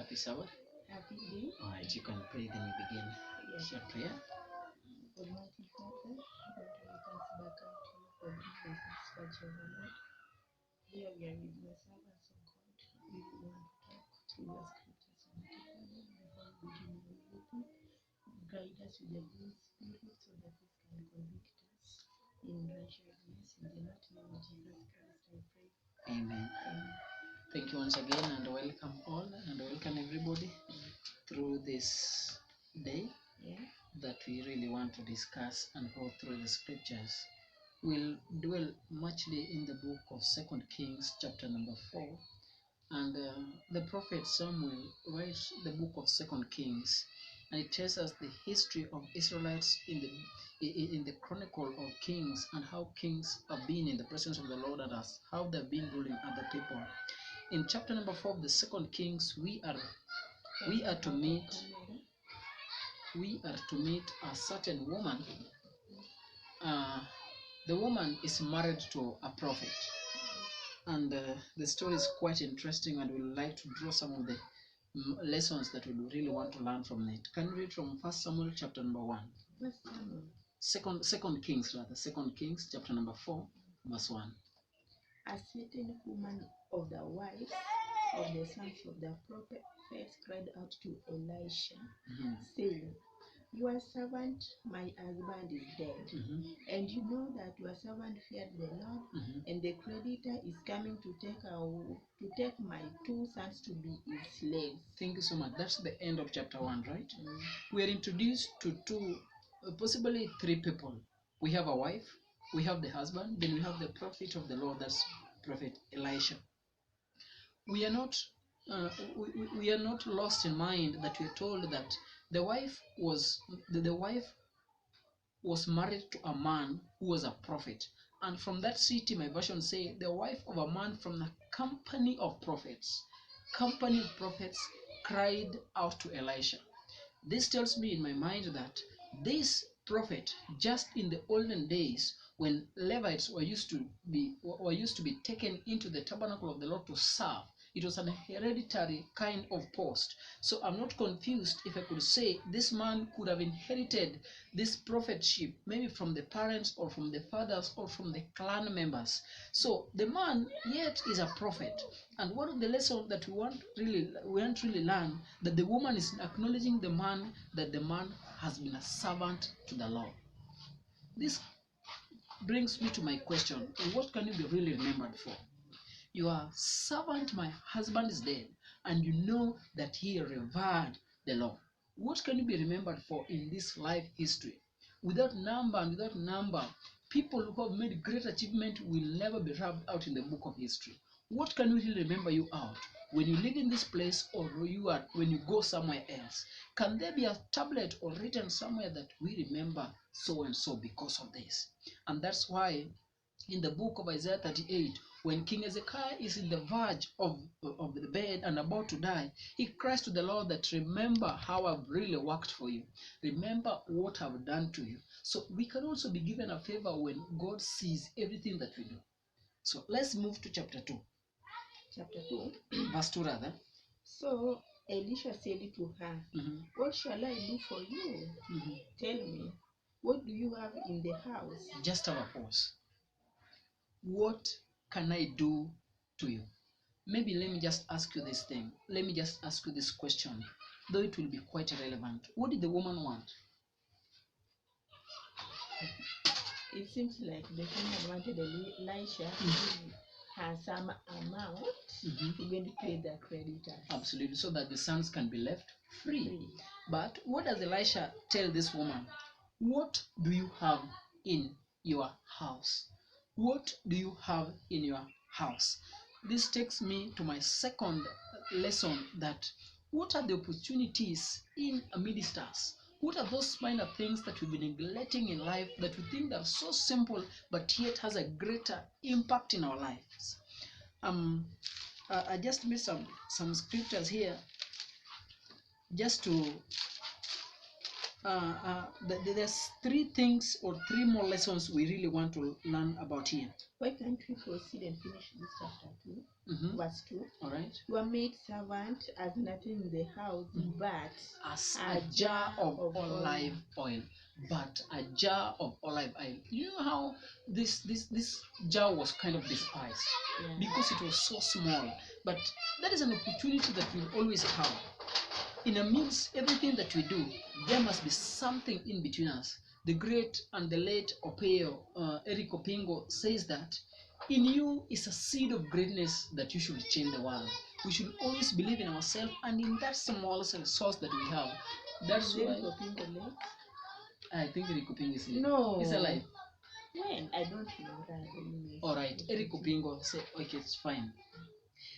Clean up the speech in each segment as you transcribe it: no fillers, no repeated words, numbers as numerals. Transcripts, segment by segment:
Happy Sabbath. Happy day. All right, you can pray, then we begin your prayer. Almighty Father, we thanks back unto you for giving us for Jehovah Lord. Here we are with your servants, O God. We want to talk through your scriptures, Almighty Father, before we begin everything. Guide us with the Holy Spirit so that this can convict us in righteousness. In the mighty name of Jesus Christ, I pray. Amen. Amen. Thank you once again, and welcome all, and welcome everybody through this day that we really want to discuss and go through the scriptures. We'll dwell muchly in the book of 2 Kings, chapter number 4. And the prophet Samuel writes the book of 2 Kings, and it tells us the history of Israelites in the chronicle of kings, and how kings have been in the presence of the Lord, and how they've been ruling other people. In chapter number 4 of the 2 Kings, we are to meet a certain woman. The woman is married to a prophet, and the story is quite interesting, and we would like to draw some of the lessons that we really want to learn from it. Can you read from 1 Samuel chapter number 1? Second Kings, rather. 2 Kings chapter number 4, verse 1. A certain woman of the wives of the sons of the prophets cried out to Elisha, saying, "Your servant, my husband, is dead, and you know that your servant feared the Lord, and the creditor is coming to take my 2 sons to be his slaves." Thank you so much. That's the end of chapter 1, right? We are introduced to two, possibly 3 people. We have a wife, we have the husband, then we have the prophet of the Lord, that's Prophet Elisha. We are not lost in mind that we are told that the wife was married to a man who was a prophet, and from that city, my version say, the wife of a man from the company of prophets cried out to Elisha. This tells me in my mind that this prophet, just in the olden days, when Levites were used to be taken into the tabernacle of the Lord to serve, it was an hereditary kind of post. So I'm not confused if I could say this man could have inherited this prophetship maybe from the parents or from the fathers or from the clan members. So the man yet is a prophet. And one of the lessons that we want really learn, that the woman is acknowledging the man, that the man has been a servant to the Lord. This brings me to my question: what can you be really remembered for? Your servant, my husband, is dead, and you know that he revered the Lord. What can you be remembered for in this life history? Without number, people who have made great achievement will never be rubbed out in the book of history. What can we really remember you out when you live in this place, or when you go somewhere else? Can there be a tablet or written somewhere that we remember so and so because of this? And that's why in the book of Isaiah 38, when King Hezekiah is in the verge of the bed and about to die, he cries to the Lord that, remember how I've really worked for you. Remember what I've done to you. So we can also be given a favor when God sees everything that we do. So let's move to chapter 2. Chapter 2. Verse 2 rather. So Elisha said to her, "What shall I do for you? Tell me, what do you have in the house?" Just have a pause. What can I do to you? Maybe let me just ask you this thing. Let me just ask you this question, though it will be quite irrelevant. What did the woman want? It seems like the woman wanted Elisha to give her some amount to go and pay the creditors. Absolutely, so that the sons can be left free. But what does Elisha tell this woman? What do you have in your house? What do you have in your house? This takes me to my second lesson, that what are the opportunities in amidst us? What are those minor things that we've been neglecting in life that we think are so simple but yet has a greater impact in our lives? I just made some scriptures here just to there's three things or three more lessons we really want to learn about here. Why can't we proceed and finish this chapter 2, Mhm. verse 2? All right. Your maid servant as nothing in the house, Mhm. but As a jar of olive oil, but a jar of olive oil. You know how this jar was kind of despised Yeah. because it was so small. But that is an opportunity that we always have. In amidst everything that we do, there must be something in between us. The great and the late Opeo, Eric Opingo, says that in you is a seed of greatness that you should change the world. We should always believe in ourselves and in that small resource that we have. That's why I think Eric Opingo is alive. No. He's alive. When? I don't know that. All right, Eric Opingo said, okay, it's fine.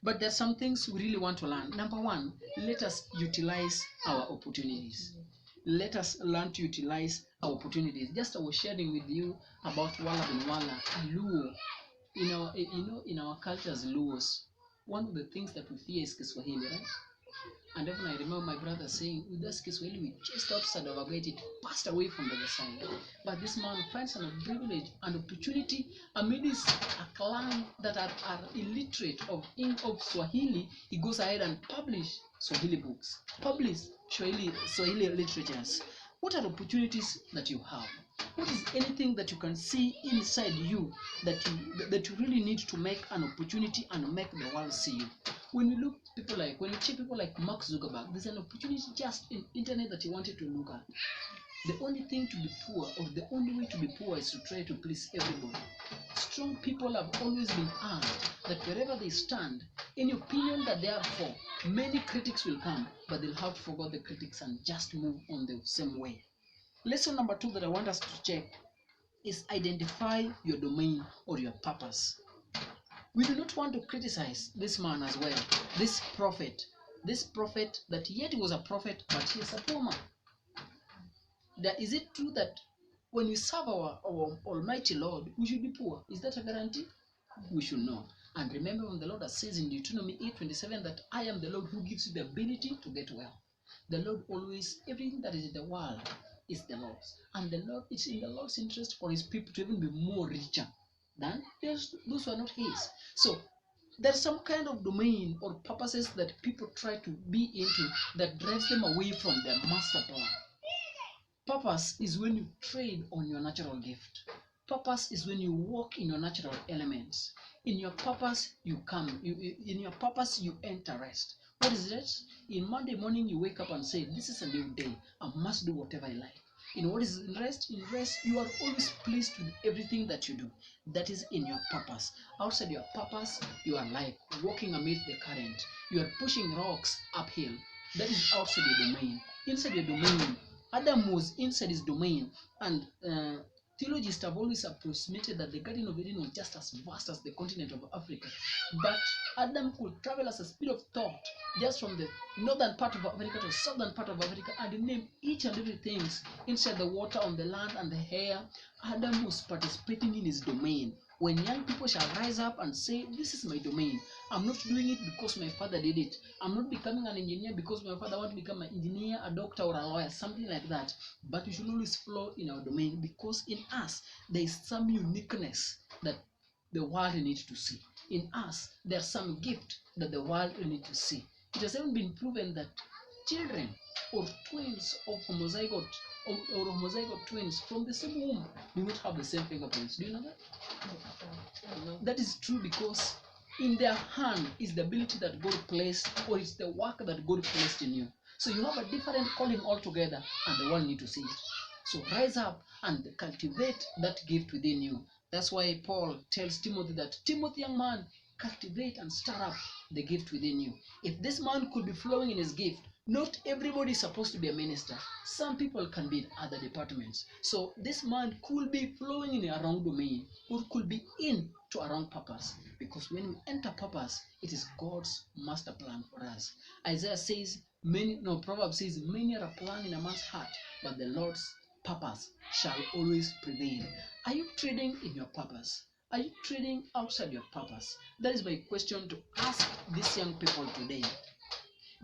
But there's some things we really want to learn. Number one, let us utilize our opportunities. Let us learn to utilize our opportunities. Just I was sharing with you about Wala bin Wala, a Luo. In our culture as Luos, one of the things that we fear is Kiswahili, right? And often I remember my brother saying, with this Kiswahili, we just outside of our gate, it passed away from the other side. But this man finds a privilege and opportunity amidst a clan that are illiterate of Swahili. He goes ahead and publish Swahili books, publish Swahili literatures. What are opportunities that you have? What is anything that you can see inside you that you really need to make an opportunity and make the world see you? When you check people like Mark Zuckerberg, there's an opportunity just in internet that you wanted to look at. The only thing to be poor, or the only way to be poor, is to try to please everybody. Strong people have always been asked that wherever they stand, any opinion that they are for, many critics will come, but they'll have to forget the critics and just move on the same way. Lesson number 2 that I want us to check is identify your domain or your purpose. We do not want to criticize this man as well, this prophet that yet he was a prophet, but he is a poor man. Is it true that when we serve our Almighty Lord, we should be poor? Is that a guarantee? We should know. And remember when the Lord says in Deuteronomy 8:27 that I am the Lord who gives you the ability to get wealth. The Lord always, everything that is in the world is the Lord's. And the Lord, it's in the Lord's interest for his people to even be more richer than those who are not his. So there's some kind of domain or purposes that people try to be into that drives them away from their master plan. Purpose is when you trade on your natural gift. Purpose is when you walk in your natural elements. In your purpose, you come. In your purpose, you enter rest. What is rest? In Monday morning, you wake up and say, this is a new day. I must do whatever I like. In what is in rest? In rest, you are always pleased with everything that you do. That is in your purpose. Outside your purpose, you are like walking amid the current. You are pushing rocks uphill. That is outside your domain. Inside your domain, Adam was inside his domain, and theologists have always approximated that the Garden of Eden was just as vast as the continent of Africa. But Adam could travel as a speed of thought just from the northern part of Africa to the southern part of Africa and name each and every thing inside the water, on the land, and the air. Adam was participating in his domain. When young people shall rise up and say, this is my domain, I'm not doing it because my father did it. I'm not becoming an engineer because my father wanted to become an engineer, a doctor, or a lawyer, something like that. But we should always flow in our domain because in us, there is some uniqueness that the world needs to see. In us, there's some gift that the world needs to see. It has even been proven that children or twins of homozygote twins from the same womb do not have the same fingerprints. Do you know that? That is true because in their hand is the ability that God placed, or it's the work that God placed in you. So you have a different calling altogether, and the world need to see it. So rise up and cultivate that gift within you. That's why Paul tells Timothy that, Timothy, young man, cultivate and stir up the gift within you. If this man could be flowing in his gift, not everybody is supposed to be a minister. Some people can be in other departments. So this man could be flowing in a wrong domain, or could be in to a wrong purpose. Because when we enter purpose, it is God's master plan for us. Isaiah says, Proverbs says, many are a plan in a man's heart, but the Lord's purpose shall always prevail. Are you trading in your purpose? Are you trading outside your purpose? That is my question to ask these young people today.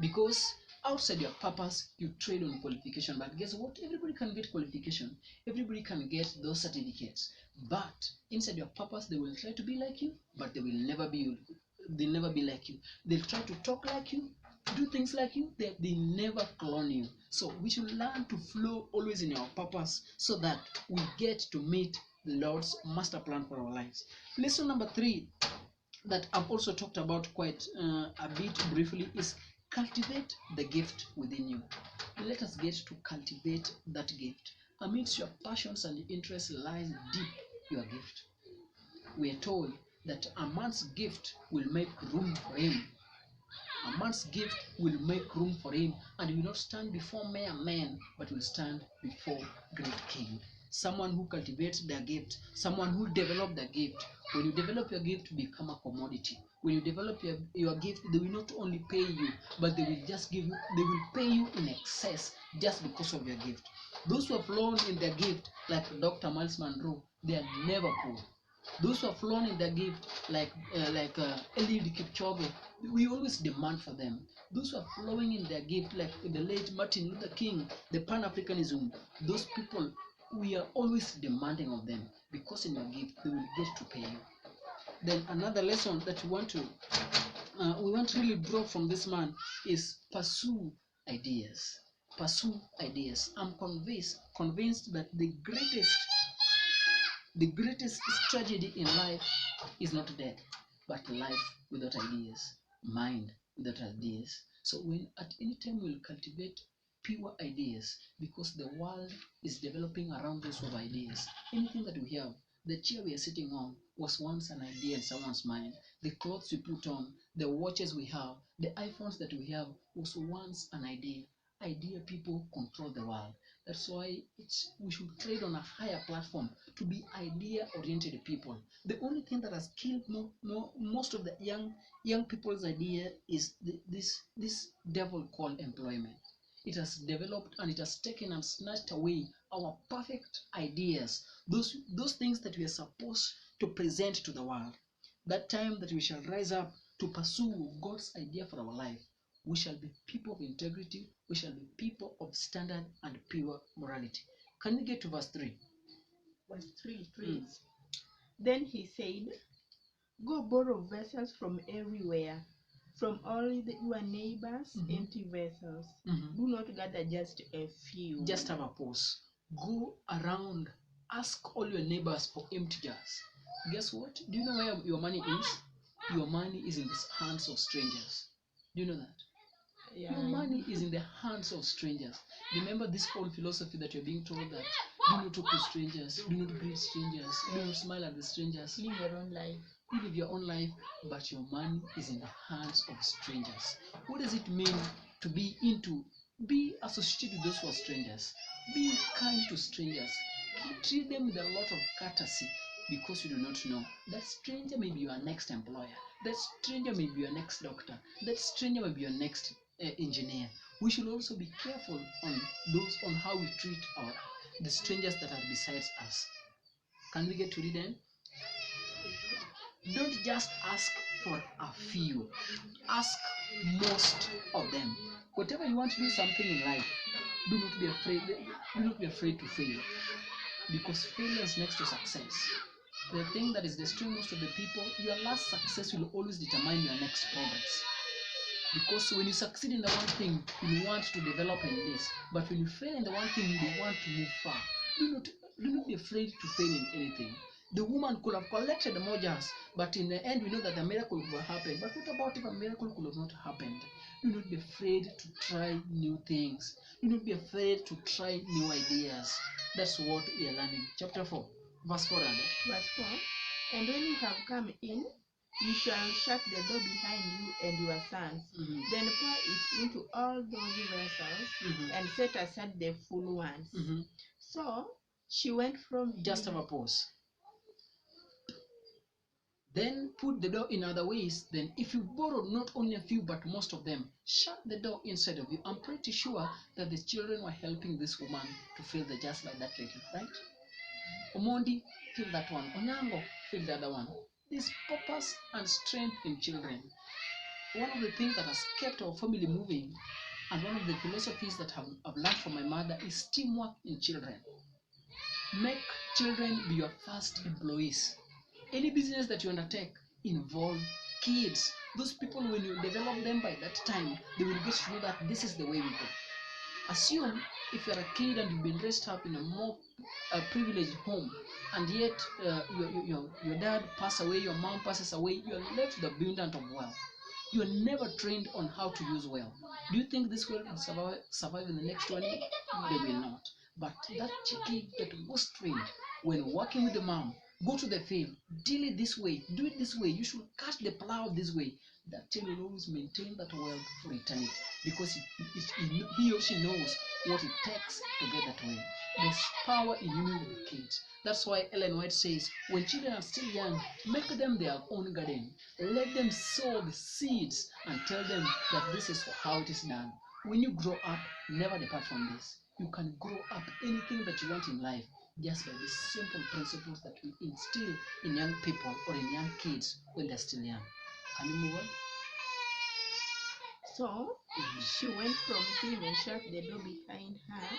Because outside your purpose, you trade on qualification. But guess what? Everybody can get qualification. Everybody can get those certificates. But inside your purpose, they will try to be like you, but they will never be you. They'll never be like you. They'll try to talk like you, do things like you. They never clone you. So we should learn to flow always in our purpose so that we get to meet the Lord's master plan for our lives. Lesson number 3 that I've also talked about quite a bit briefly is cultivate the gift within you. Let us get to cultivate that gift. Amidst your passions and interests lies deep your gift. We are told that a man's gift will make room for him. A man's gift will make room for him, and will not stand before mere men, but will stand before great king. Someone who cultivates their gift, someone who develops their gift. When you develop your gift, become a commodity. When you develop your gift, they will not only pay you, but they will just give you, they will pay you in excess just because of your gift. Those who have flown in their gift, like Dr. Miles Monroe, they are never poor. Those who have flown in their gift, like Eliud Kipchoge, we always demand for them. Those who are flowing in their gift, like the late Martin Luther King, the Pan-Africanism, those people, we are always demanding of them because in your gift they will get to pay you. Then another lesson that we want to really draw from this man is pursue ideas. Pursue ideas. I'm convinced that the greatest tragedy in life is not death, but life without ideas, mind without ideas. So when at any time we'll cultivate pure ideas, because the world is developing around us with ideas. Anything that we have, the chair we are sitting on was once an idea in someone's mind. The clothes we put on, the watches we have, the iPhones that we have was once an idea. Idea people control the world. That's why we should trade on a higher platform to be idea-oriented people. The only thing that has killed most of the young people's idea is this devil called employment. It has developed and it has taken and snatched away our perfect ideas, those things that we are supposed to present to the world. That time that we shall rise up to pursue God's idea for our life, we shall be people of integrity, we shall be people of standard and pure morality. Can we get to verse 3? Verse 3 reads, Then he said, Go borrow vessels from everywhere, from all your neighbors, empty vessels. Do not gather just a few. Just have a pause. Go around, ask all your neighbors for empty jars. Guess what? Do you know where your money is? Your money is in the hands of strangers. Do you know that? Yeah. Your money is in the hands of strangers. Remember this old philosophy that you're being told that do not talk to strangers, do not greet strangers, do not smile at the strangers. Live your own life. You live your own life, but your money is in the hands of strangers. What does it mean to be associated with those who are strangers? Be kind to strangers. Treat them with a lot of courtesy, because you do not know. That stranger may be your next employer. That stranger may be your next doctor. That stranger may be your next engineer. We should also be careful on how we treat the strangers that are besides us. Can we get to read them? Don't just ask for a few. Ask most of them. Whatever you want to do something in life, do not be afraid. Do not be afraid to fail, because failure is next to success. The thing that is destroying most of the people, your last success will always determine your next progress. Because when you succeed in the one thing, you want to develop in this. But when you fail in the one thing, you want to move far. Do not be afraid to fail in anything. The woman could have collected more jars, but in the end, we know that the miracle would have happened. But what about if a miracle could have not happened? Do not be afraid to try new things. Do not be afraid to try new ideas. That's what we are learning. Chapter 4, verse 4. Verse 4, And when you have come in, you shall shut the door behind you and your sons. Then pour it into all those vessels and set aside the full ones. So she went from Just have a pause. Then put the door in other ways. Then if you borrow not only a few but most of them, shut the door inside of you. I'm pretty sure that the children were helping this woman to fill the jars like that lady, right? Omondi, fill that one. Onyango, fill the other one. This purpose and strength in children. One of the things that has kept our family moving And one of the philosophies that I've learned from my mother is teamwork in children. Make children be your first employees. Any business that you undertake involve kids. Those people, when you develop them by that time, they will get to know that this is the way we go. Assume if you're a kid and you've been raised up in a more privileged home, and yet your dad passes away, your mom passes away, you're left with abundant of wealth. You are never trained on how to use wealth. Do you think this world will survive in the next 20 years? They will not. But that kid that was trained when working with the mom, go to the field, deal it this way, do it this way, you should catch the plow this way. That child will always maintain that wealth for eternity because he or she knows what it takes to get that way. There's power in union with kids. That's why Ellen White says, when children are still young, make them their own garden. Let them sow the seeds and tell them that this is how it is done. When you grow up, never depart from this. You can grow up anything that you want in life just by the simple principles that we instill in young people or in young kids when they're still young. Can you move on? So she went from him and shut the door behind her.